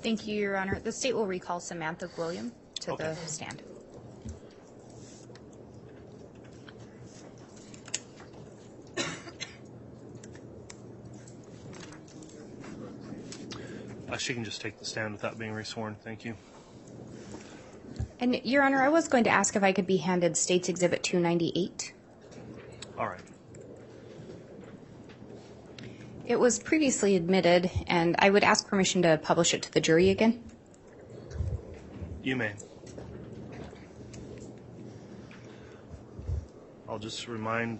Thank you, Your Honor. The state will recall Samantha Gwilliam to the stand. She can just take the stand without being resworn. Thank you. And, Your Honor, I was going to ask if I could be handed State's Exhibit 298. All right. It was previously admitted, and I would ask permission to publish it to the jury again. You may. I'll just remind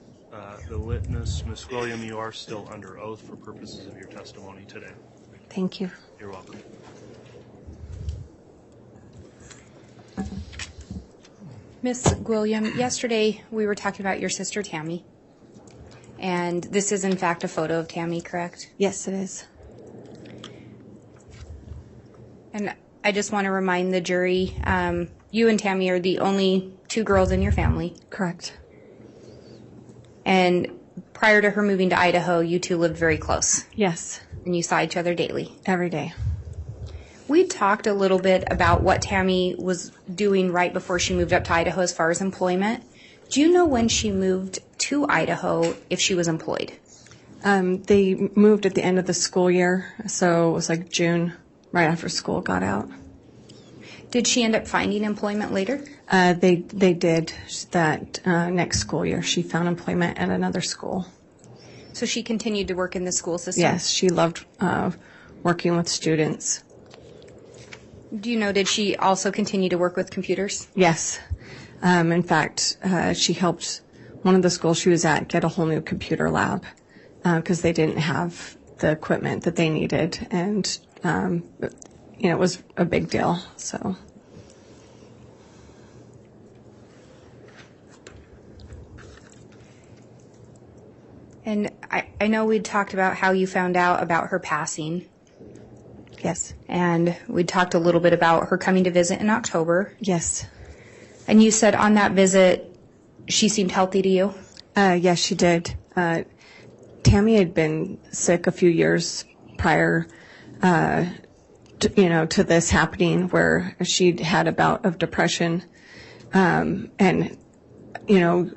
the witness, Ms. Gwilliam, you are still under oath for purposes of your testimony today. Thank you. You're welcome. Ms. Gwilliam, yesterday we were talking about your sister Tammy, and this is in fact a photo of Tammy, correct? Yes, it is. And I just want to remind the jury, you and Tammy are the only two girls in your family. Correct. And prior to her moving to Idaho, you two lived very close. Yes. And you saw each other daily. Every day. We talked a little bit about what Tammy was doing right before she moved up to Idaho as far as employment. Do you know when she moved to Idaho, if she was employed? They moved at the end of the school year, so it was like June, right after school got out. Did she end up finding employment later? They did that next school year. She found employment at another school. So she continued to work in the school system? Yes, she loved working with students. Do you know, did she also continue to work with computers? Yes. In fact, she helped one of the schools she was at get a whole new computer lab because they didn't have the equipment that they needed. And, it was a big deal, so. And I know we'd talked about how you found out about her passing. Yes. And we talked a little bit about her coming to visit in October. Yes. And you said on that visit, she seemed healthy to you? Yes, she did. Tammy had been sick a few years prior, to this happening, where she'd had a bout of depression. And,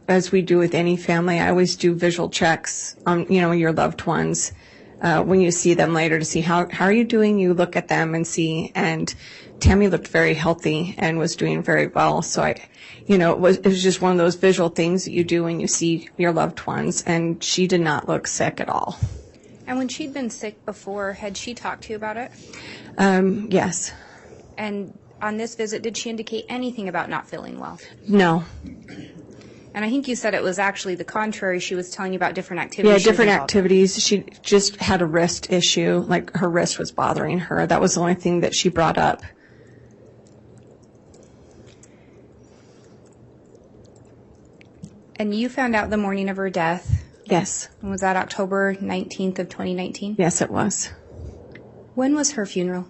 as we do with any family, I always do visual checks on, your loved ones. When you see them later to see how are you doing, you look at them and see, and Tammy looked very healthy and was doing very well. So it was just one of those visual things that you do when you see your loved ones, and she did not look sick at all. And when she'd been sick before, had she talked to you about it? Yes. And on this visit, did she indicate anything about not feeling well? No. And I think you said it was actually the contrary. She was telling you about different activities. Yeah, different activities. She just had a wrist issue, like her wrist was bothering her. That was the only thing that she brought up. And you found out the morning of her death. Yes. And was that October 19th of 2019? Yes, it was. When was her funeral?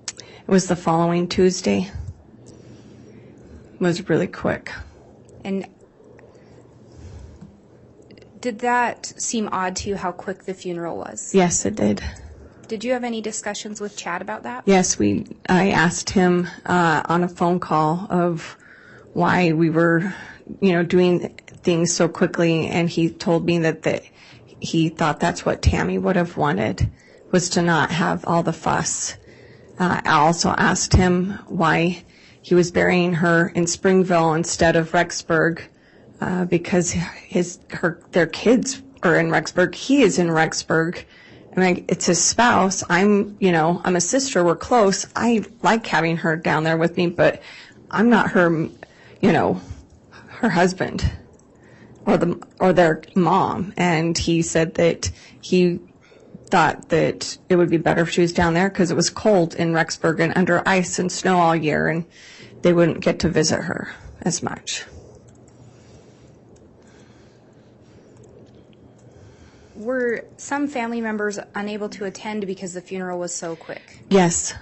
It was the following Tuesday. It was really quick. And did that seem odd to you, how quick the funeral was? Yes, it did. Did you have any discussions with Chad about that? Yes, I asked him on a phone call of why we were, doing things so quickly, and he told me that he thought that's what Tammy would have wanted, was to not have all the fuss. I also asked him why he was burying her in Springville instead of Rexburg, because their kids are in Rexburg. He is in Rexburg. And it's his spouse. I'm a sister. We're close. I like having her down there with me, but I'm not her, her husband or their mom. And he said that he thought that it would be better if she was down there because it was cold in Rexburg and under ice and snow all year, and they wouldn't get to visit her as much. Were some family members unable to attend because the funeral was so quick? Yes.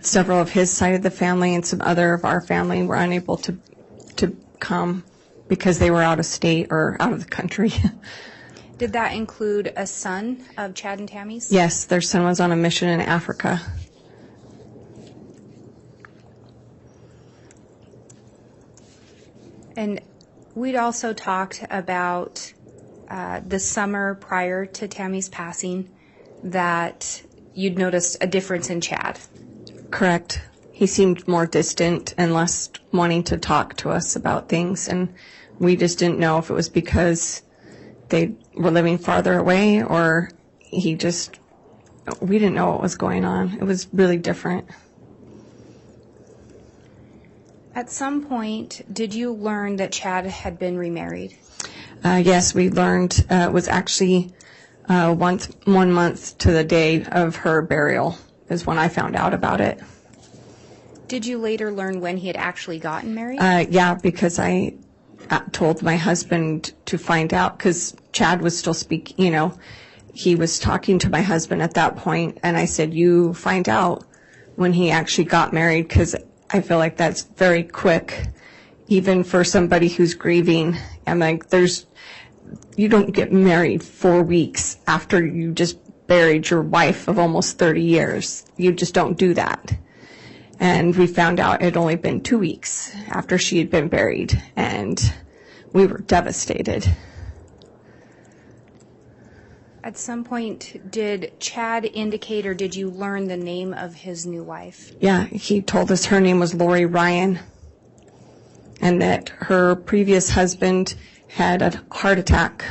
Several of his side of the family and some other of our family were unable to come because they were out of state or out of the country. Did that include a son of Chad and Tammy's? Yes, their son was on a mission in Africa. And we'd also talked about the summer prior to Tammy's passing that you'd noticed a difference in Chad. Correct. He seemed more distant and less wanting to talk to us about things, and we just didn't know if it was because they were living farther away or we didn't know what was going on. It was really different. At some point, did you learn that Chad had been remarried? Yes, we learned it was actually 1 month to the day of her burial is when I found out about it. Did you later learn when he had actually gotten married? Yeah, because I told my husband to find out, because Chad was still speaking, he was talking to my husband at that point, and I said, you find out when he actually got married, because I feel like that's very quick, even for somebody who's grieving. And like, you don't get married 4 weeks after you just buried your wife of almost 30 years. You just don't do that. And we found out it had only been 2 weeks after she had been buried, and we were devastated. At some point, did Chad indicate or did you learn the name of his new wife? Yeah, he told us her name was Lori Ryan, and that her previous husband had a heart attack.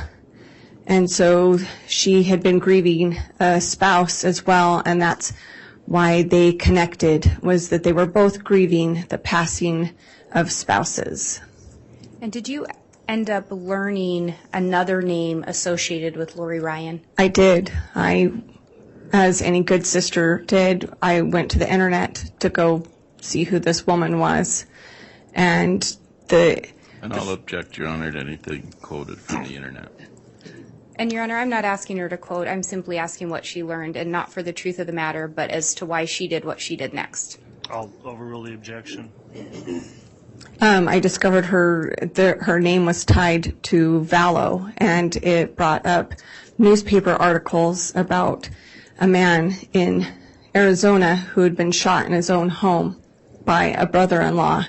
And so she had been grieving a spouse as well, and that's why they connected, was that they were both grieving the passing of spouses. And did you end up learning another name associated with Lori Ryan? I did. As any good sister did, I went to the internet to go see who this woman was. And I'll object, Your Honor, to anything quoted from the internet. And, Your Honor, I'm not asking her to quote. I'm simply asking what she learned, and not for the truth of the matter, but as to why she did what she did next. I'll overrule the objection. I discovered her name was tied to Vallow, and it brought up newspaper articles about a man in Arizona who had been shot in his own home by a brother-in-law.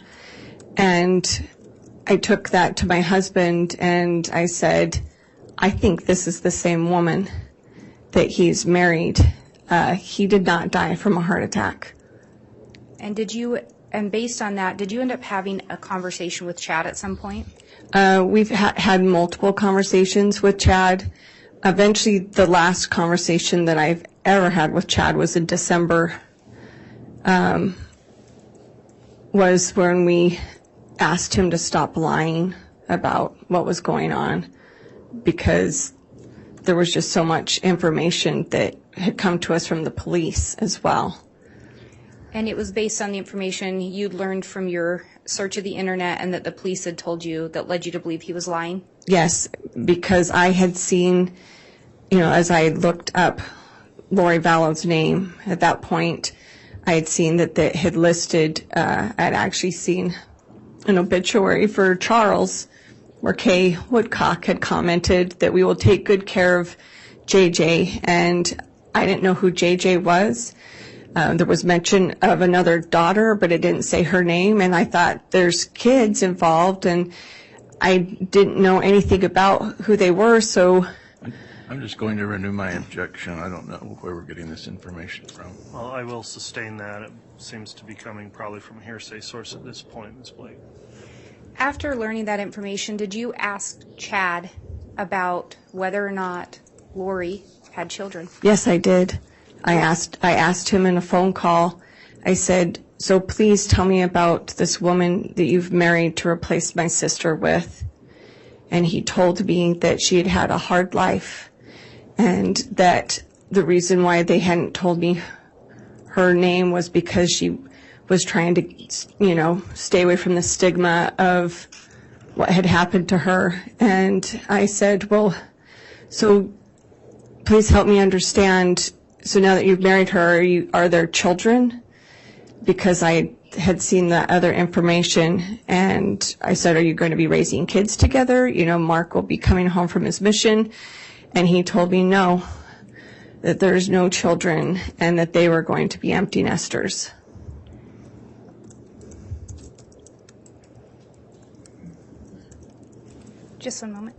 And I took that to my husband, and I said, I think this is the same woman that he's married. He did not die from a heart attack. And based on that, did you end up having a conversation with Chad at some point? We've had multiple conversations with Chad. Eventually, the last conversation that I've ever had with Chad was in December, was when we asked him to stop lying about what was going on, because there was just so much information that had come to us from the police as well. And it was based on the information you'd learned from your search of the internet and that the police had told you that led you to believe he was lying? Yes, because I had seen, as I looked up Lori Vallow's name at that point, I had seen that they had listed, I'd actually seen an obituary for Charles where Kay Woodcock had commented that we will take good care of JJ, and I didn't know who JJ was. There was mention of another daughter, but it didn't say her name, and I thought there's kids involved, and I didn't know anything about who they were, so... I'm just going to renew my objection. I don't know where we're getting this information from. Well, I will sustain that. It seems to be coming probably from a hearsay source at this point, Ms. Blake. After learning that information, did you ask Chad about whether or not Lori had children? Yes, I did. I asked him in a phone call. I said, so please tell me about this woman that you've married to replace my sister with. And he told me that she had had a hard life, and that the reason why they hadn't told me her name was because she was trying to, stay away from the stigma of what had happened to her. And I said, well, so please help me understand. So now that you've married her, are there children? Because I had seen the other information, and I said, are you going to be raising kids together? Mark will be coming home from his mission. And he told me no, that there's no children, and that they were going to be empty nesters. Just one moment.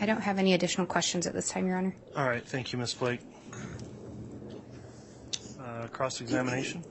I don't have any additional questions at this time, Your Honor. All right, thank you, Ms. Blake. Cross-examination?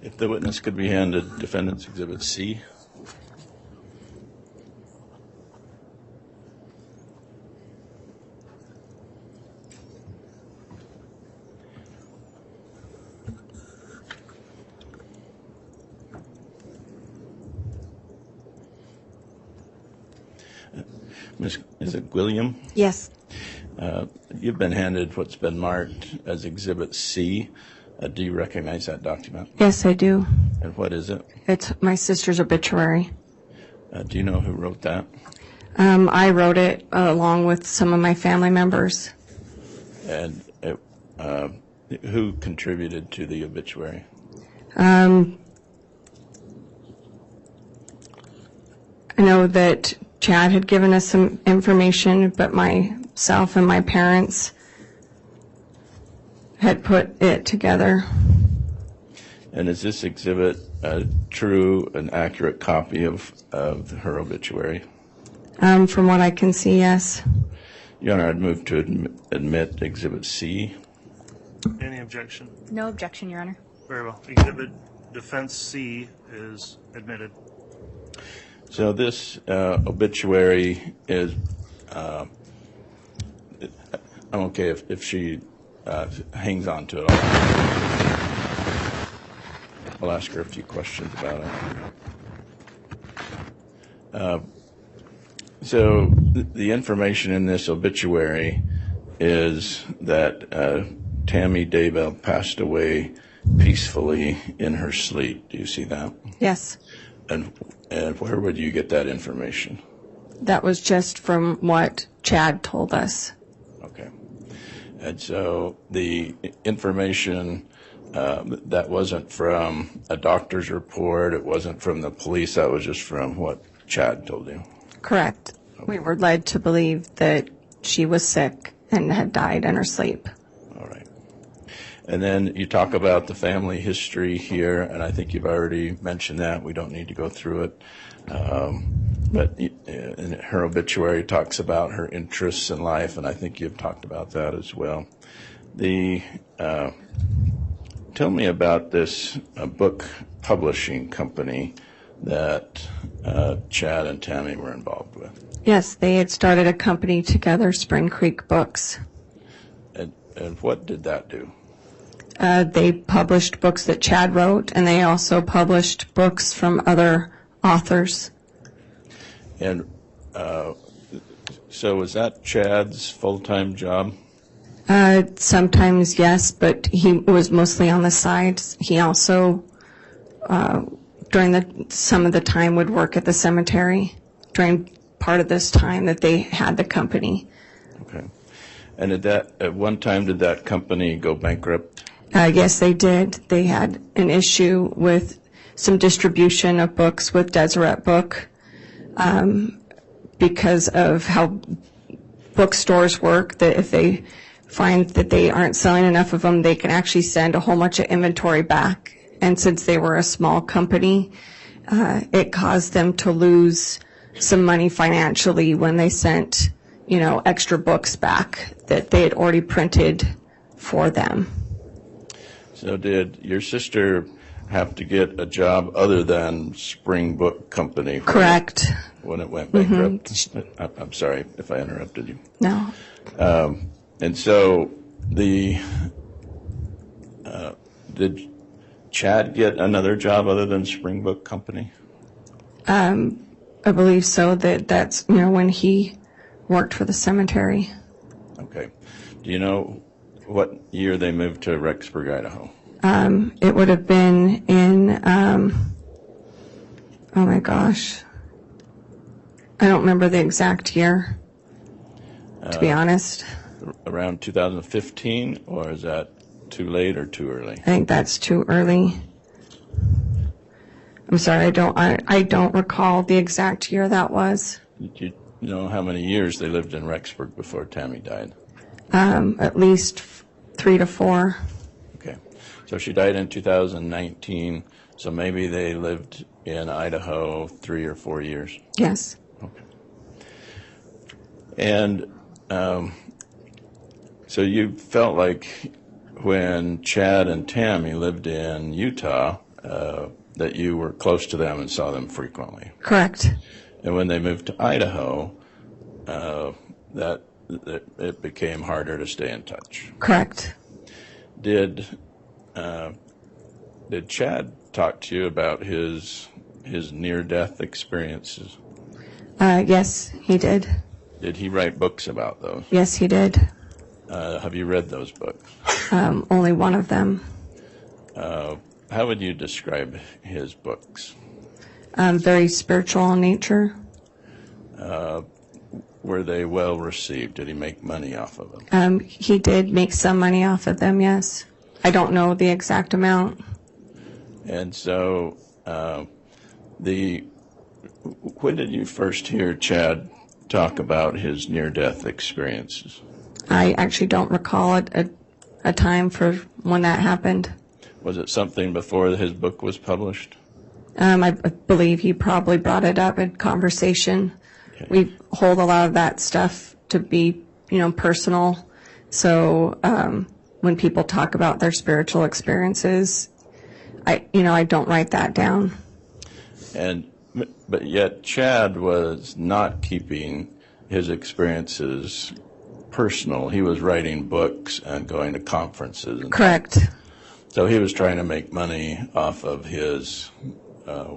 If the witness could be handed Defendant's Exhibit C. Is it Gwilliam? Yes. You've been handed what's been marked as Exhibit C. Do you recognize that document? Yes, I do. And what is it? It's my sister's obituary. Do you know who wrote that? I wrote it along with some of my family members. And who contributed to the obituary? I know that Chad had given us some information, but myself and my parents had put it together. And is this exhibit a true and accurate copy of her obituary? From what I can see, yes. Your Honor, I'd move to admit Exhibit C. Any objection? No objection, Your Honor. Very well. Exhibit Defense C is admitted. So this obituary is, I'm okay if she hangs on to it. I'll ask her a few questions about it. So the information in this obituary is that Tammy Daybell passed away peacefully in her sleep. Do you see that? Yes. And where would you get that information? That was just from what Chad told us. Okay. And so the information, that wasn't from a doctor's report, it wasn't from the police, that was just from what Chad told you? Correct. We were led to believe that she was sick and had died in her sleep. All right. And then you talk about the family history here, and I think you've already mentioned that. We don't need to go through it. But in her obituary talks about her interests in life, and I think you've talked about that as well. Tell me about this book publishing company that Chad and Tammy were involved with. Yes, they had started a company together, Spring Creek Books. And what did that do? They published books that Chad wrote, and they also published books from other authors. And so was that Chad's full-time job? Sometimes, yes, but he was mostly on the side. He also, during some of the time, would work at the cemetery during part of this time that they had the company. Okay. And at one time, did that company go bankrupt? Yes, they did. They had an issue with some distribution of books with Deseret Book because of how bookstores work, that if they find that they aren't selling enough of them, they can actually send a whole bunch of inventory back. And since they were a small company, it caused them to lose some money financially when they sent, extra books back that they had already printed for them. So did your sister have to get a job other than Spring Book Company? Correct. When it went bankrupt? I'm sorry if I interrupted you. No. And so did Chad get another job other than Spring Book Company? I believe so. That's when he worked for the cemetery. Okay. Do you know what year they moved to Rexburg, Idaho? It would have been in, oh my gosh, I don't remember the exact year, to be honest. Around 2015, or is that too late or too early? I think that's too early. I'm sorry, I don't recall the exact year that was. Did you know how many years they lived in Rexburg before Tammy died? At least 3 to 4. Okay. So she died in 2019, so maybe they lived in Idaho 3 or 4 years. Yes. Okay. And so you felt like when Chad and Tammy lived in Utah, that you were close to them and saw them frequently. Correct. And when they moved to Idaho, that it became harder to stay in touch. Correct. Did Chad talk to you about his near-death experiences? Yes, he did. Did he write books about those? Yes, he did. Have you read those books? Only one of them. How would you describe his books? Very spiritual in nature. Were they well received? Did he make money off of them? He did make some money off of them, yes. I don't know the exact amount. And so, when did you first hear Chad talk about his near-death experiences? I actually don't recall a time for when that happened. Was it something before his book was published? I believe he probably brought it up in conversation. Okay. We hold a lot of that stuff to be, personal. So when people talk about their spiritual experiences, I don't write that down. But yet Chad was not keeping his experiences personal. He was writing books and going to conferences. Correct. So he was trying to make money off of his,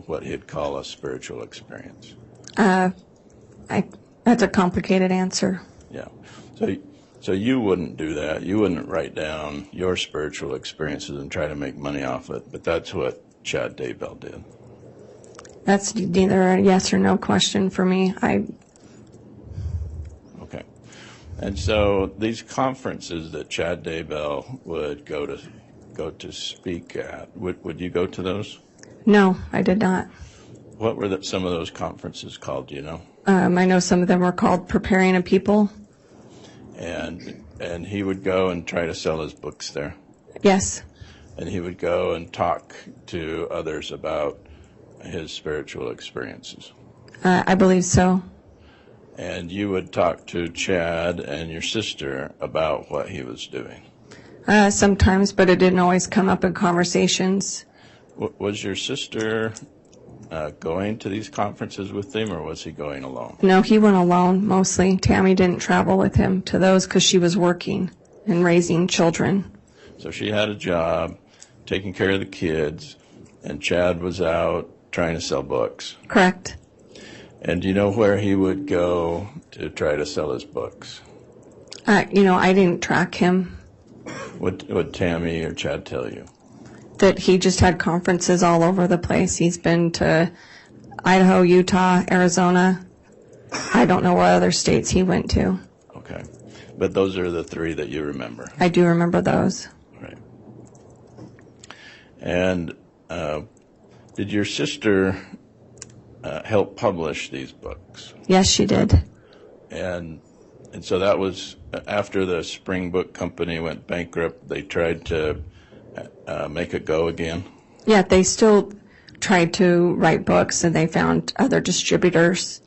what he'd call a spiritual experience. That's a complicated answer. Yeah. So you wouldn't do that. You wouldn't write down your spiritual experiences and try to make money off it. But that's what Chad Daybell did. That's neither a yes or no question for me. Okay. And so these conferences that Chad Daybell would go to speak at, would you go to those? No, I did not. What were some of those conferences called, do you know? I know some of them were called Preparing a People. And he would go and try to sell his books there. Yes. And he would go and talk to others about his spiritual experiences. I believe so. And you would talk to Chad and your sister about what he was doing. Sometimes, but it didn't always come up in conversations. Was your sister going to these conferences with him, or was he going alone? No, he went alone mostly. Tammy didn't travel with him to those because she was working and raising children. So she had a job, taking care of the kids, and Chad was out trying to sell books. Correct. And do you know where he would go to try to sell his books? I didn't track him. Would Tammy or Chad tell you? That he just had conferences all over the place. He's been to Idaho, Utah, Arizona. I don't know what other states he went to. Okay. But those are the three that you remember. I do remember those. Right. And did your sister help publish these books? Yes, she did. And so that was after the Spring Book Company went bankrupt, they tried to make it go again? Yeah, they still tried to write books, and they found other distributors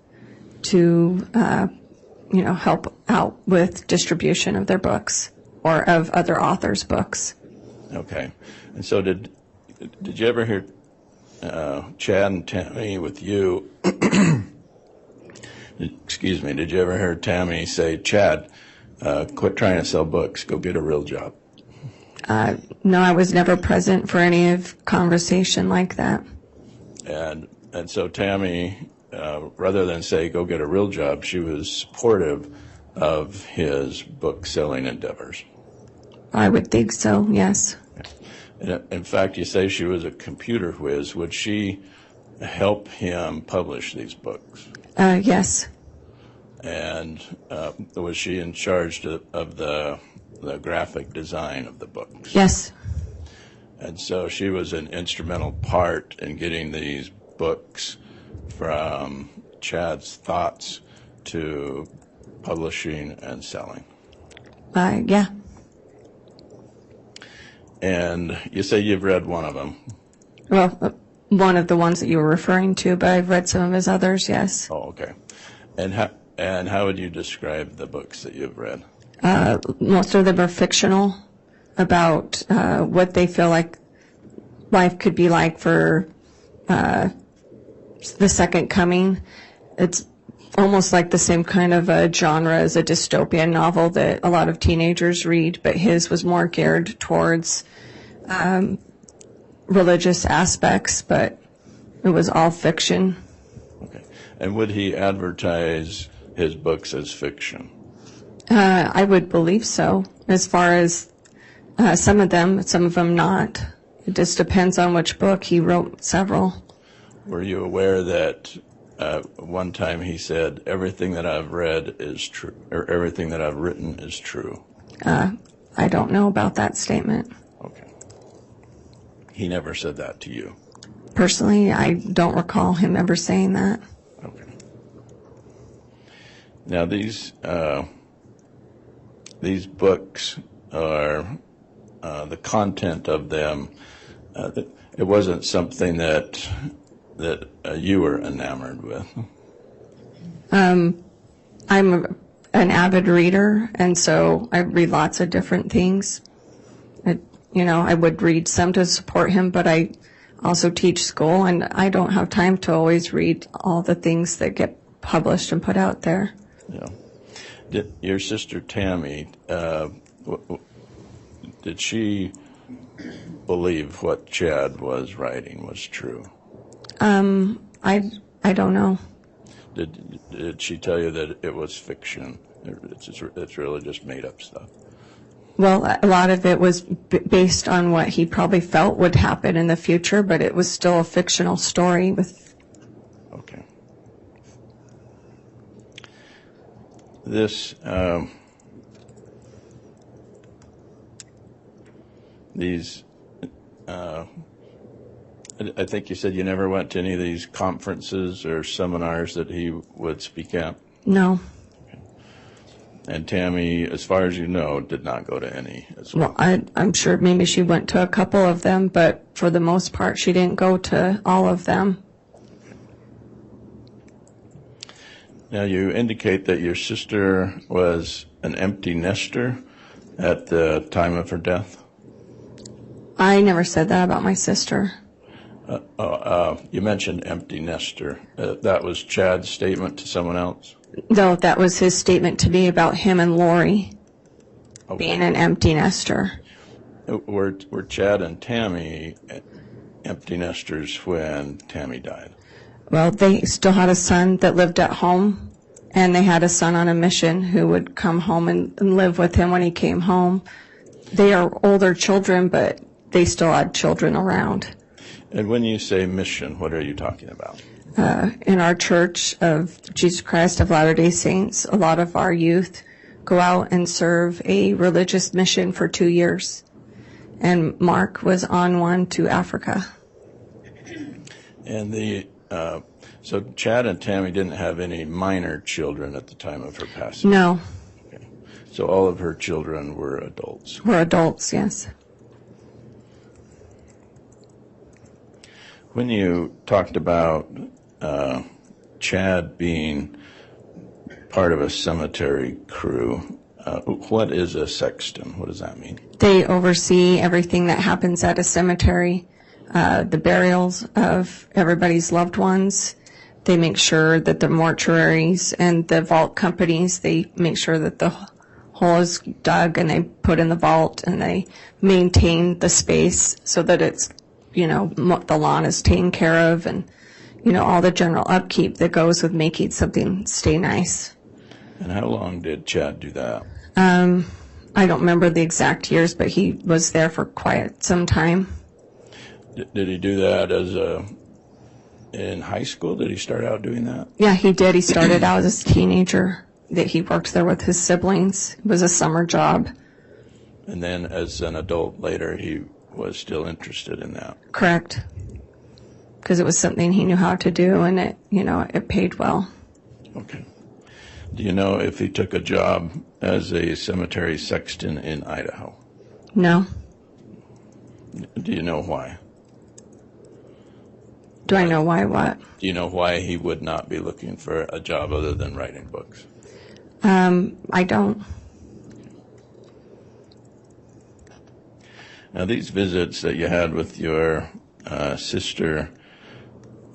to, help out with distribution of their books or of other authors' books. Okay. And so did Did you ever hear Chad and Tammy with you? Excuse me. Did you ever hear Tammy say, "Chad, quit trying to sell books. Go get a real job"? No, I was never present for any of conversation like that. And so Tammy, rather than say, "Go get a real job," she was supportive of his book selling endeavors. I would think so, yes. In fact, you say she was a computer whiz. Would she help him publish these books? Yes. And was she in charge of the graphic design of the books? Yes. And so she was an instrumental part in getting these books from Chad's thoughts to publishing and selling. Yeah. And you say you've read one of them. Well, one of the ones that you were referring to, but I've read some of his others, yes. Oh, okay. And how would you describe the books that you've read? Most of them are fictional about what they feel like life could be like for the second coming. It's almost like the same kind of a genre as a dystopian novel that a lot of teenagers read, but his was more geared towards religious aspects, but it was all fiction. Okay. And would he advertise his books as fiction? I would believe so. As far as some of them not. It just depends on which book. He wrote several. Were you aware that one time he said, "Everything that I've read is true," or "Everything that I've written is true"? I don't know about that statement. Okay. He never said that to you? Personally, I don't recall him ever saying that. Okay. Now these books are the content of them. It wasn't something that you were enamored with. I'm an avid reader, and so I read lots of different things. I would read some to support him, but I also teach school, and I don't have time to always read all the things that get published and put out there. Yeah. Did your sister Tammy, did she believe what Chad was writing was true? I don't know. Did she tell you that it was fiction? It's really just made up stuff. Well, a lot of it was based on what he probably felt would happen in the future, but it was still a fictional story with. Okay. These I think you said you never went to any of these conferences or seminars that he would speak at? No. Okay. And Tammy, as far as you know, did not go to any as well? Well, I'm sure maybe she went to a couple of them, but for the most part, she didn't go to all of them. Now, you indicate that your sister was an empty nester at the time of her death? I never said that about my sister. You mentioned empty nester. That was Chad's statement to someone else? No, that was his statement to me about him and Lori being an empty nester. Were Chad and Tammy empty nesters when Tammy died? Well, they still had a son that lived at home, and they had a son on a mission who would come home and live with him when he came home. They are older children, but they still had children around. And when you say mission, what are you talking about? In our Church of Jesus Christ of Latter-day Saints, a lot of our youth go out and serve a religious mission for 2 years. And Mark was on one to Africa. And so Chad and Tammy didn't have any minor children at the time of her passing? No. Okay. So all of her children were adults? We're adults, yes. When you talked about Chad being part of a cemetery crew, what is a sexton? What does that mean? They oversee everything that happens at a cemetery. the burials of everybody's loved ones. They make sure that the mortuaries and the vault companies, they make sure that the hole is dug and they put in the vault, and they maintain the space so that it's, the lawn is taken care of, and, all the general upkeep that goes with making something stay nice. And how long did Chad do that? I don't remember the exact years, but he was there for quite some time. Did he do that in high school? Did he start out doing that? Yeah, he did. He started out as a teenager that he worked there with his siblings. It was a summer job. And then as an adult later, he was still interested in that. Correct. Because it was something he knew how to do, and it paid well. Okay. Do you know if he took a job as a cemetery sexton in Idaho? No. Do you know why? Do I know why what? Do you know why he would not be looking for a job other than writing books? I don't. Now, these visits that you had with your sister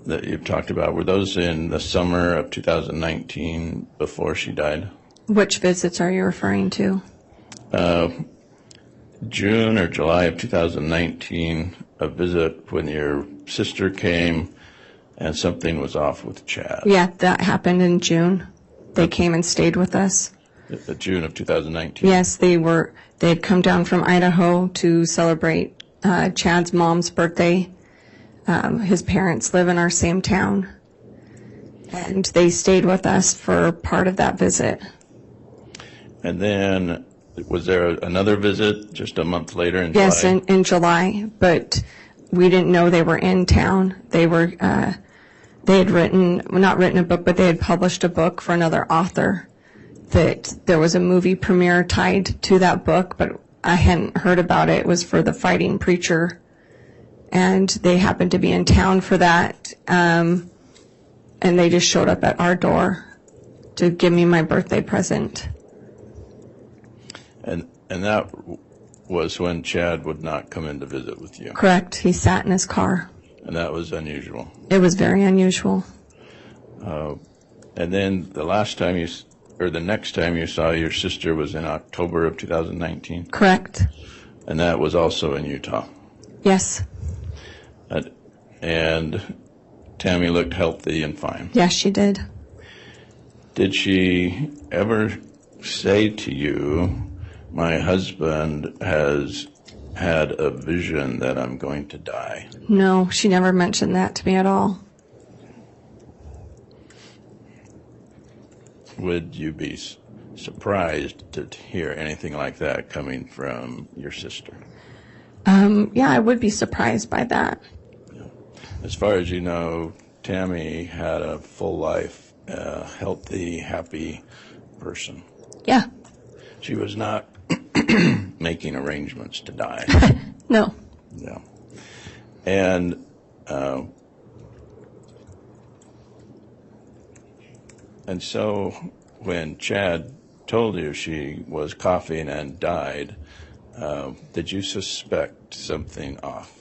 that you've talked about, were those in the summer of 2019 before she died? Which visits are you referring to? June or July of 2019, a visit when your sister came and something was off with Chad. Yeah, that happened in June. They came and stayed with us. June of 2019? Yes, they had come down from Idaho to celebrate Chad's mom's birthday. His parents live in our same town, and they stayed with us for part of that visit. And then, was there another visit just a month later in July? Yes, in July, but we didn't know they were in town. They had not written a book, but they had published a book for another author, that there was a movie premiere tied to that book, but I hadn't heard about it. It was for The Fighting Preacher, and they happened to be in town for that, and they just showed up at our door to give me my birthday present. And that was when Chad would not come in to visit with you? Correct. He sat in his car. And that was unusual? It was very unusual. And then the next time you saw your sister was in October of 2019? Correct. And that was also in Utah? Yes. And Tammy looked healthy and fine? Yes, she did. Did she ever say to you, my husband has had a vision that I'm going to die? No, she never mentioned that to me at all. Would you be surprised to hear anything like that coming from your sister? Yeah, I would be surprised by that. As far as you know, Tammy had a full life, a healthy, happy person. Yeah. She was not making arrangements to die. No. No. And so when Chad told you she was coughing and died, did you suspect something off?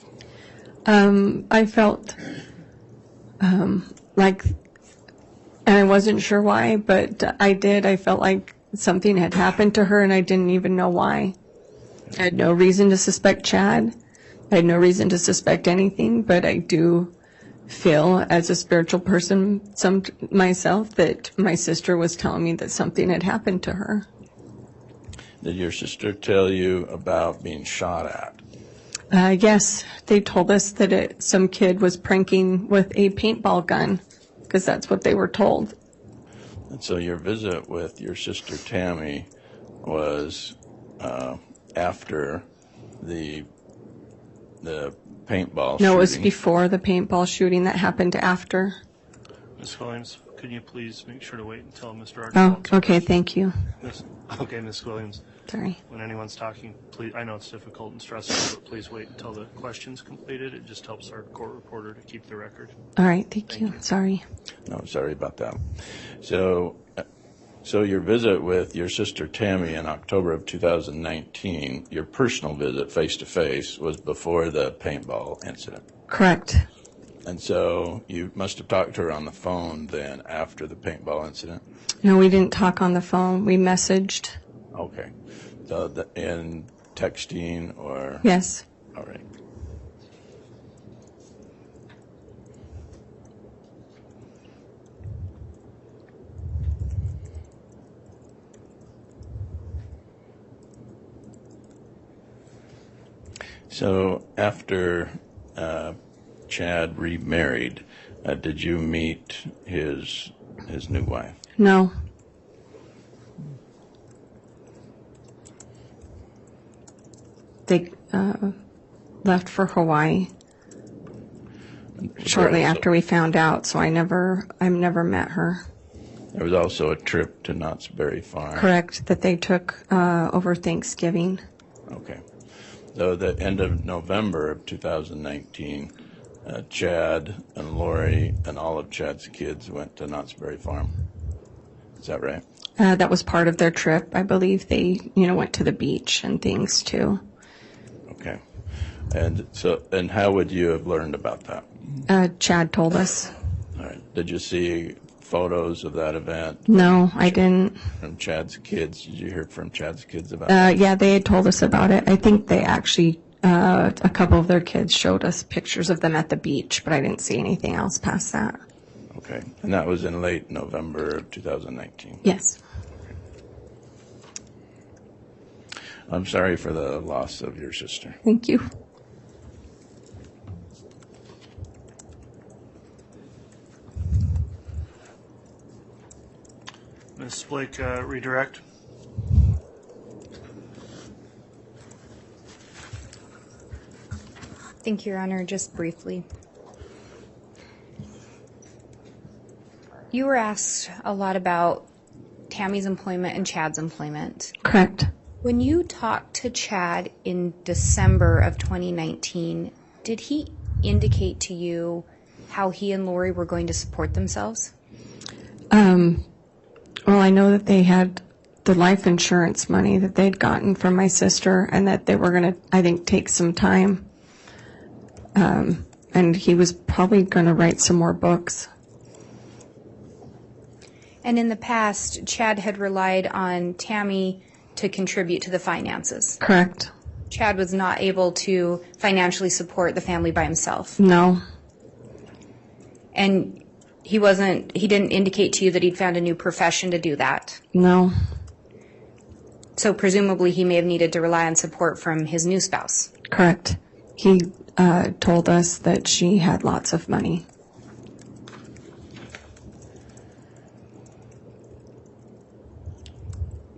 I felt like, and I wasn't sure why, but I did. I felt like something had happened to her, and I didn't even know why. I had no reason to suspect Chad. I had no reason to suspect anything, but I do feel, as a spiritual person myself, that my sister was telling me that something had happened to her. Did your sister tell you about being shot at? Yes, they told us that some kid was pranking with a paintball gun, because that's what they were told. And so your visit with your sister Tammy was after the paintball shooting? No, it was before the paintball shooting that happened after. Ms. Williams, could you please make sure to wait until Mr. Oh, Archibald? okay, thank you. Okay, Ms. Williams. Sorry. When anyone's talking, please, I know it's difficult and stressful, but please wait until the question's completed. It just helps our court reporter to keep the record. All right, thank you. Sorry. No, sorry about that. So So your visit with your sister Tammy in October of 2019, your personal visit face-to-face, was before the paintball incident. Correct. And so you must have talked to her on the phone then after the paintball incident? No, we didn't talk on the phone. We messaged. Okay. So in texting or? Yes. All right. So after Chad remarried, did you meet his new wife? No. They left for Hawaii shortly after we found out, so I've never met her. There was also a trip to Knott's Berry Farm. Correct, that they took over Thanksgiving. Okay. So the end of November of 2019, Chad and Lori and all of Chad's kids went to Knott's Berry Farm. Is that right? That was part of their trip. I believe they, went to the beach and things too. Okay. And how would you have learned about that? Chad told us. All right. Did you see photos of that event? No, I didn't. From Chad's kids? Did you hear from Chad's kids about that? Yeah, they had told us about it. I think they actually, a couple of their kids showed us pictures of them at the beach, but I didn't see anything else past that. Okay. And that was in late November of 2019? Yes. I'm sorry for the loss of your sister. Thank you. Ms. Blake, redirect. Thank you, Your Honor. Just briefly. You were asked a lot about Tammy's employment and Chad's employment. Correct. When you talked to Chad in December of 2019, did he indicate to you how he and Lori were going to support themselves? Well, I know that they had the life insurance money that they'd gotten from my sister and that they were going to, I think, take some time. And he was probably going to write some more books. And in the past, Chad had relied on Tammy to contribute to the finances. Correct. Chad was not able to financially support the family by himself. No. And he didn't indicate to you that he'd found a new profession to do that. No. So presumably he may have needed to rely on support from his new spouse. Correct. He told us that she had lots of money.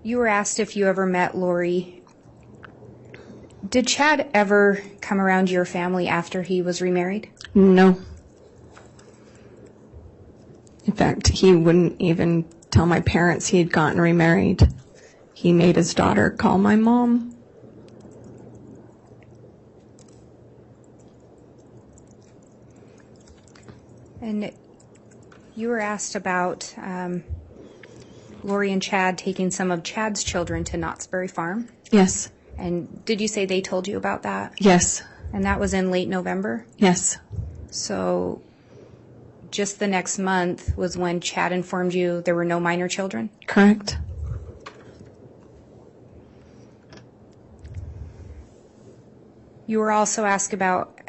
You were asked if you ever met Lori. Did Chad ever come around your family after he was remarried? No. In fact, he wouldn't even tell my parents he had gotten remarried. He made his daughter call my mom. And you were asked about Lori and Chad taking some of Chad's children to Knott's Berry Farm. Yes. And did you say they told you about that? Yes. And that was in late November? Yes. So just the next month was when Chad informed you there were no minor children? Correct. You were also asked about,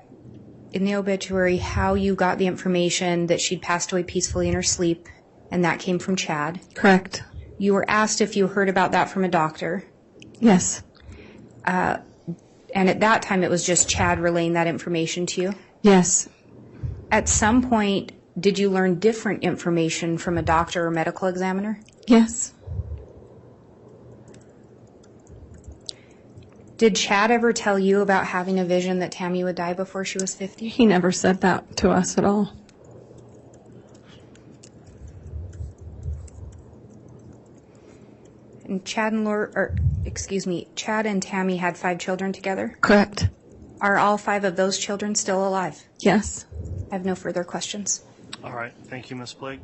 in the obituary, how you got the information that she'd passed away peacefully in her sleep, and that came from Chad. Correct. You were asked if you heard about that from a doctor. Yes. And at that time, it was just Chad relaying that information to you? Yes. At some point, did you learn different information from a doctor or medical examiner? Yes. Did Chad ever tell you about having a vision that Tammy would die before she was 50? He never said that to us at all. And Chad and Tammy had 5 children together? Correct. Are all 5 of those children still alive? Yes. I have no further questions. All right. Thank you, Ms. Blake.